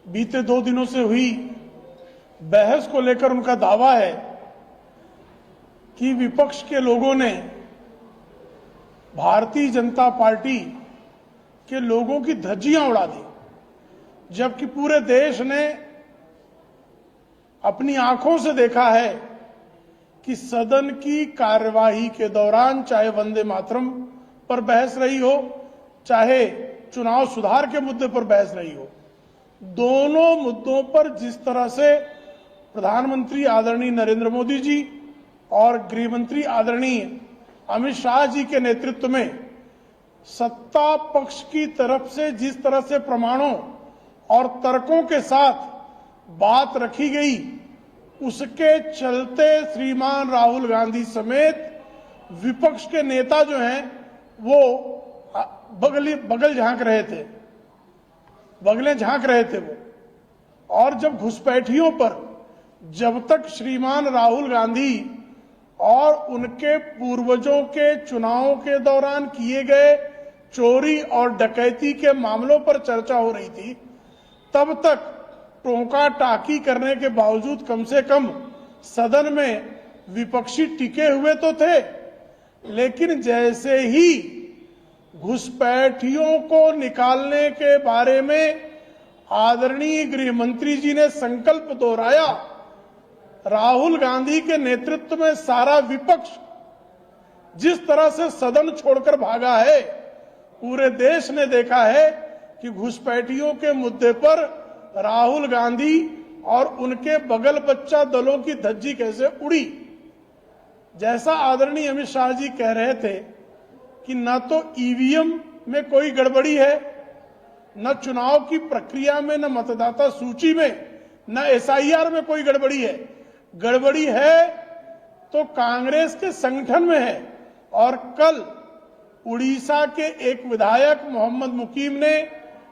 बीते 2 दिनों से हुई बहस को लेकर उनका दावा है कि विपक्ष के लोगों ने भारतीय जनता पार्टी के लोगों की धज्जियां उड़ा दी, जबकि पूरे देश ने अपनी आंखों से देखा है कि सदन की कार्यवाही के दौरान चाहे वंदे मातरम पर बहस रही हो, चाहे चुनाव सुधार के मुद्दे पर बहस रही हो, दोनों मुद्दों पर जिस तरह से प्रधानमंत्री आदरणीय नरेंद्र मोदी जी और गृह मंत्री आदरणीय अमित शाह जी के नेतृत्व में सत्ता पक्ष की तरफ से जिस तरह से प्रमाणों और तर्कों के साथ बात रखी गई, उसके चलते श्रीमान राहुल गांधी समेत विपक्ष के नेता जो हैं वो बगलें झांक रहे थे वो। और जब घुसपैठियों पर जब तक श्रीमान राहुल गांधी और उनके पूर्वजों के चुनावों के दौरान किए गए चोरी और डकैती के मामलों पर चर्चा हो रही थी, तब तक टोका टाकी करने के बावजूद कम से कम सदन में विपक्षी टिके हुए तो थे। लेकिन जैसे ही घुसपैठियों को निकालने के बारे में आदरणीय गृह मंत्री जी ने संकल्प दोहराया, राहुल गांधी के नेतृत्व में सारा विपक्ष जिस तरह से सदन छोड़कर भागा है, पूरे देश ने देखा है कि घुसपैठियों के मुद्दे पर राहुल गांधी और उनके बगल बच्चा दलों की धज्जी कैसे उड़ी। जैसा आदरणीय अमित शाह जी कह रहे थे कि न तो ईवीएम में कोई गड़बड़ी है, न चुनाव की प्रक्रिया में, न मतदाता सूची में, न एसआईआर में कोई गड़बड़ी है। गड़बड़ी है तो कांग्रेस के संगठन में है। और कल उड़ीसा के एक विधायक मोहम्मद मुकीम ने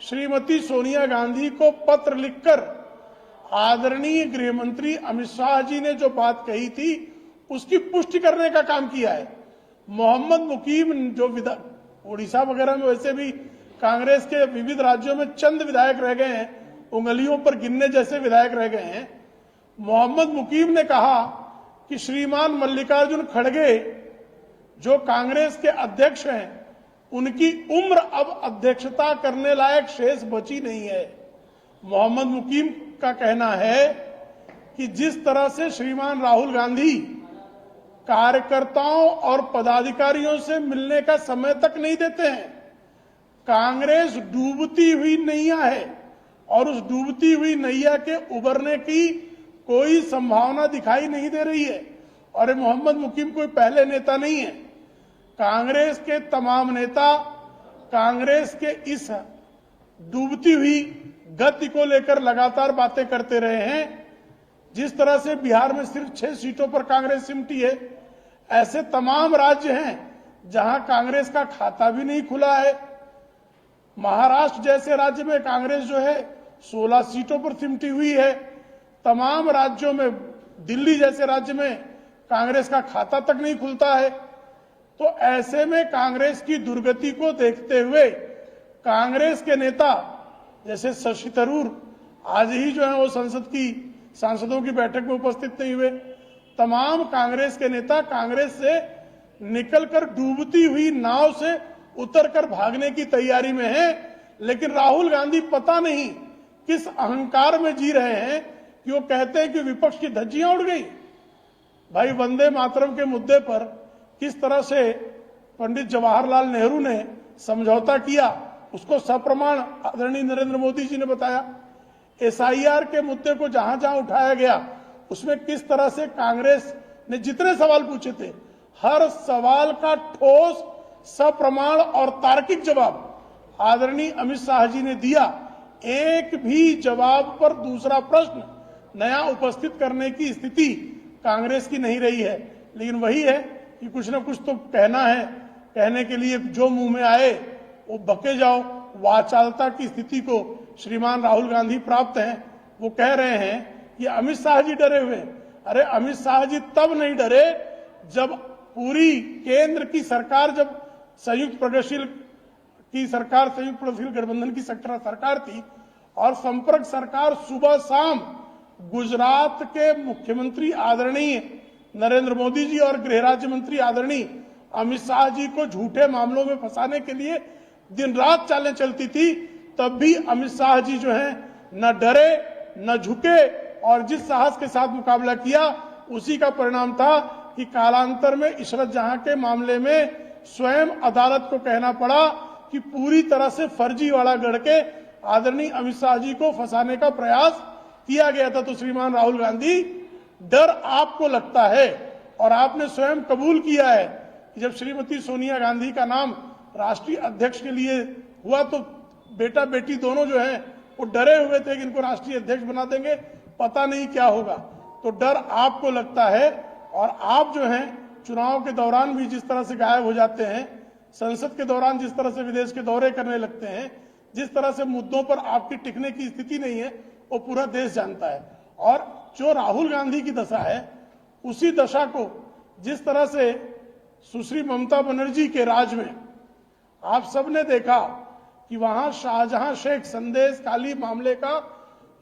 श्रीमती सोनिया गांधी को पत्र लिखकर आदरणीय गृह मंत्री अमित शाह जी ने जो बात कही थी उसकी पुष्टि करने का काम किया है। मोहम्मद मुकीम जो उड़ीसा वगैरह में वैसे भी कांग्रेस के विविध राज्यों में चंद विधायक रह गए हैं, उंगलियों पर गिनने जैसे विधायक रह गए हैं। मोहम्मद मुकीम ने कहा कि श्रीमान मल्लिकार्जुन खड़गे जो कांग्रेस के अध्यक्ष हैं, उनकी उम्र अब अध्यक्षता करने लायक शेष बची नहीं है। मोहम्मद मुकीम का कहना है कि जिस तरह से श्रीमान राहुल गांधी कार्यकर्ताओं और पदाधिकारियों से मिलने का समय तक नहीं देते हैं, कांग्रेस डूबती हुई नैया है और उस डूबती हुई नैया के उबरने की कोई संभावना दिखाई नहीं दे रही है। और ये मोहम्मद मुकीम कोई पहले नेता नहीं है। कांग्रेस के तमाम नेता कांग्रेस के इस डूबती हुई गति को लेकर लगातार बातें करते रहे हैं। जिस तरह से बिहार में सिर्फ 6 सीटों पर कांग्रेस सिमटी है, ऐसे तमाम राज्य हैं जहां कांग्रेस का खाता भी नहीं खुला है। महाराष्ट्र जैसे राज्य में कांग्रेस जो है 16 सीटों पर सिमटी हुई है। तमाम राज्यों में, दिल्ली जैसे राज्य में कांग्रेस का खाता तक नहीं खुलता है। तो ऐसे में कांग्रेस की दुर्गति को देखते हुए कांग्रेस के नेता जैसे शशि थरूर आज ही जो है वो संसद की सांसदों की बैठक में उपस्थित नहीं हुए। तमाम कांग्रेस के नेता कांग्रेस से निकलकर डूबती हुई नाव से उतरकर भागने की तैयारी में हैं। लेकिन राहुल गांधी पता नहीं किस अहंकार में जी रहे हैं कि वो कहते हैं कि विपक्ष की धज्जियां उड़ गई। भाई, वंदे मातरम के मुद्दे पर किस तरह से पंडित जवाहरलाल नेहरू ने समझौता किया, उसको सप्रमाण आदरणीय नरेंद्र मोदी जी ने बताया। एसआईआर के मुद्दे को जहां जहां उठाया गया, उसमें किस तरह से कांग्रेस ने जितने सवाल पूछे थे, हर सवाल का ठोस, सप्रमाण और तार्किक जवाब आदरणीय अमित शाह जी ने दिया। एक भी जवाब पर दूसरा प्रश्न नया उपस्थित करने की स्थिति कांग्रेस की नहीं रही है। लेकिन वही है कि कुछ ना कुछ तो कहना है, कहने के लिए जो मुंह में आए वो बके जाओ। वाचालता की स्थिति को श्रीमान राहुल गांधी प्राप्त हैं। वो कह रहे हैं कि अमित शाह जी डरे हुए हैं। अरे, अमित शाह जी तब नहीं डरे जब पूरी केंद्र की सरकार, जब संयुक्त प्रगतिशील गठबंधन की सरकार थी और संपर्क सरकार सुबह शाम गुजरात के मुख्यमंत्री आदरणीय नरेंद्र मोदी जी और गृह राज्य मंत्री आदरणीय अमित शाह जी को झूठे मामलों में फंसाने के लिए दिन रात चालें चलती थी, तब भी अमित शाह जी जो हैं न डरे न झुके और जिस साहस के साथ मुकाबला किया उसी का परिणाम था कि कालांतर में इशरत जहां के मामले में स्वयं अदालत को कहना पड़ा कि पूरी तरह से फर्जीवाड़ा गढ़ के आदरणीय अमित शाह जी को फंसाने का प्रयास किया गया था। तो श्रीमान राहुल गांधी, डर आपको लगता है और आपने स्वयं कबूल किया है कि जब श्रीमती सोनिया गांधी का नाम राष्ट्रीय अध्यक्ष के लिए हुआ तो बेटा बेटी दोनों जो हैं वो डरे हुए थे कि इनको राष्ट्रीय अध्यक्ष बना देंगे, पता नहीं क्या होगा। तो डर आपको लगता है और आप जो हैं चुनाव के दौरान भी जिस तरह से गायब हो जाते हैं, संसद के दौरान जिस तरह से विदेश के दौरे करने लगते हैं, जिस तरह से मुद्दों पर आपकी टिकने की स्थिति नहीं है, वो पूरा देश जानता है। और जो राहुल गांधी की दशा है, उसी दशा को जिस तरह से सुश्री ममता बनर्जी के राज में आप सबने देखा कि वहां शाहजहां शेख संदेश खाली मामले का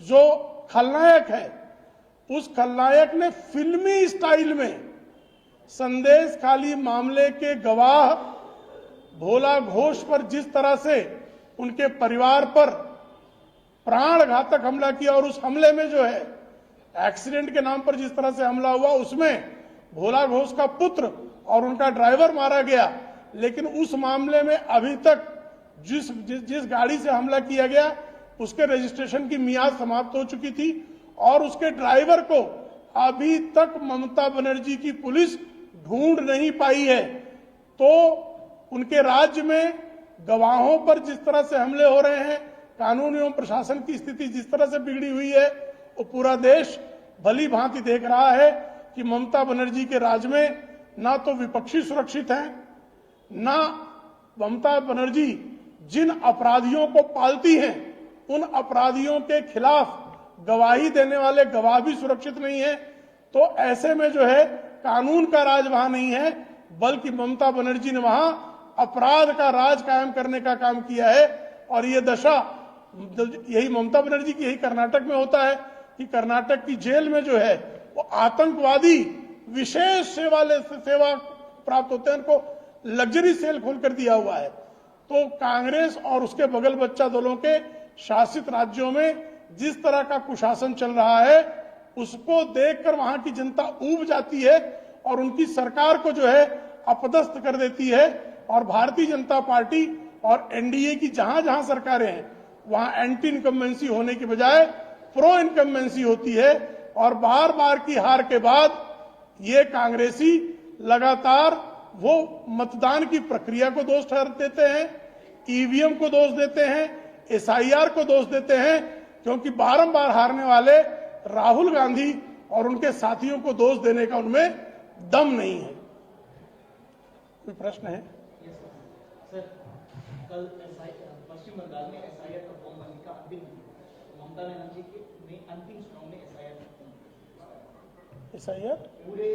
जो खलनायक है, उस खलनायक ने फिल्मी स्टाइल में संदेश खाली मामले के गवाह भोला घोष पर जिस तरह से उनके परिवार पर प्राण घातक हमला किया और उस हमले में जो है एक्सीडेंट के नाम पर जिस तरह से हमला हुआ उसमें भोला घोष का पुत्र और उनका ड्राइवर मारा गया, लेकिन उस मामले में अभी तक जिस गाड़ी से हमला किया गया उसके रजिस्ट्रेशन की मियाद समाप्त हो चुकी थी और उसके ड्राइवर को अभी तक ममता बनर्जी की पुलिस ढूंढ नहीं पाई है। तो उनके राज्य में गवाहों पर जिस तरह से हमले हो रहे हैं, कानून एवं प्रशासन की स्थिति जिस तरह से बिगड़ी हुई है, वो पूरा देश भली भांति देख रहा है कि ममता बनर्जी के राज में ना तो विपक्षी सुरक्षित हैं, ना ममता बनर्जी जिन अपराधियों को पालती हैं उन अपराधियों के खिलाफ गवाही देने वाले गवाह भी सुरक्षित नहीं है। तो ऐसे में जो है कानून का राज वहां नहीं है, बल्कि ममता बनर्जी ने वहां अपराध का राज कायम करने का काम किया है। और ये दशा यही ममता बनर्जी की यही कर्नाटक में होता है कि कर्नाटक की जेल में जो है वो आतंकवादी विशेष सेवा प्राप्त होते हैं, उनको लग्जरी सेल खोल कर दिया हुआ है। तो कांग्रेस और उसके बगल बच्चा दलों के शासित राज्यों में जिस तरह का कुशासन चल रहा है उसको देखकर वहां की जनता ऊब जाती है और उनकी सरकार को जो है अपदस्थ कर देती है। और भारतीय जनता पार्टी और एनडीए की जहां जहां सरकारें हैं वहां एंटी इनकम्बेंसी होने की बजाय प्रो इनकम्बेंसी होती है और बार बार की हार के बाद ये कांग्रेसी लगातार वो मतदान की प्रक्रिया को दोष ठहरा देते हैं, ईवीएम को दोष देते हैं, एसआईआर को दोष देते हैं, क्योंकि बारंबार हारने वाले राहुल गांधी और उनके साथियों को दोष देने का उनमें दम नहीं है। कोई प्रश्न है? सर, कल पश्चिम बंगाल में एसआईआर का फॉर्म भरने का अंतिम दिन, ममता बनर्जी के अंतिम चुनाव में एसआईआर पूरे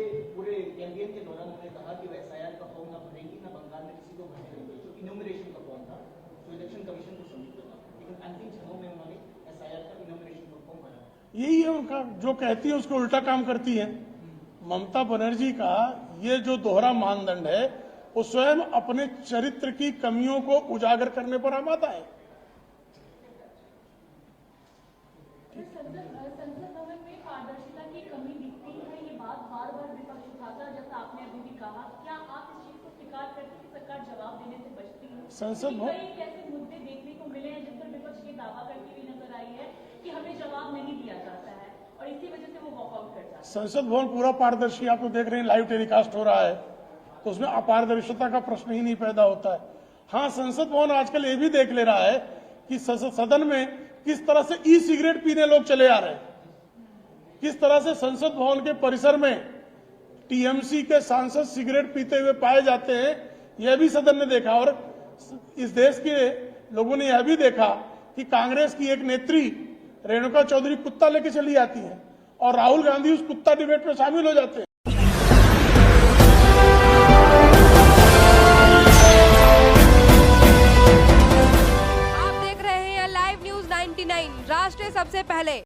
कैंपेन के दौरान उन्होंने कहा कि वो एसआईआर का फॉर्म ना भरेगी, ना बंगाल में किसी को भरने देंगे, जो इनोमिनेशन का फॉर्म था, जो इलेक्शन कमीशन को सबमिट करना, लेकिन अंतिम क्षणों में उन्होंने एसआईआर का इनोमिनेशन का फॉर्म भरा। यही है उनका, जो कहती है उसको उल्टा काम करती है। ममता बनर्जी का ये जो दोहरा मानदंड है वो स्वयं अपने चरित्र की कमियों को उजागर करने पर आमादा है। संसद भवन में पारदर्शिता की कमी दिखती है, ये बात बार बार विपक्ष उठाता, जैसा आपने अभी भी कहा। क्या आप इस चीज को स्वीकार करते हैं कि सरकार जवाब देने से बचती है? संसद भवन कई ऐसे मुद्दे देखने को मिले हैं जिन पर विपक्ष ये दावा करती हुई नजर आई है कि हमें जवाब नहीं दिया जाता है और इसी वजह से वो वॉकआउट करता है। संसद भवन पूरा पारदर्शी, आप तो देख रहे हैं, लाइव टेलीकास्ट हो रहा है, तो उसमें अपारदर्शिता का प्रश्न ही नहीं पैदा होता है। हाँ, संसद भवन आजकल ये भी देख ले रहा है कि सदन में किस तरह से ई सिगरेट पीने लोग चले आ रहे हैं, किस तरह से संसद भवन के परिसर में टीएमसी के सांसद सिगरेट पीते हुए पाए जाते हैं, यह भी सदन ने देखा। और इस देश के लोगों ने यह भी देखा कि कांग्रेस की एक नेत्री रेणुका चौधरी कुत्ता लेके चली आती है और राहुल गांधी उस कुत्ता डिबेट में शामिल हो जाते हैं। आप देख रहे हैं लाइव न्यूज 90 99 राष्ट्र सबसे पहले।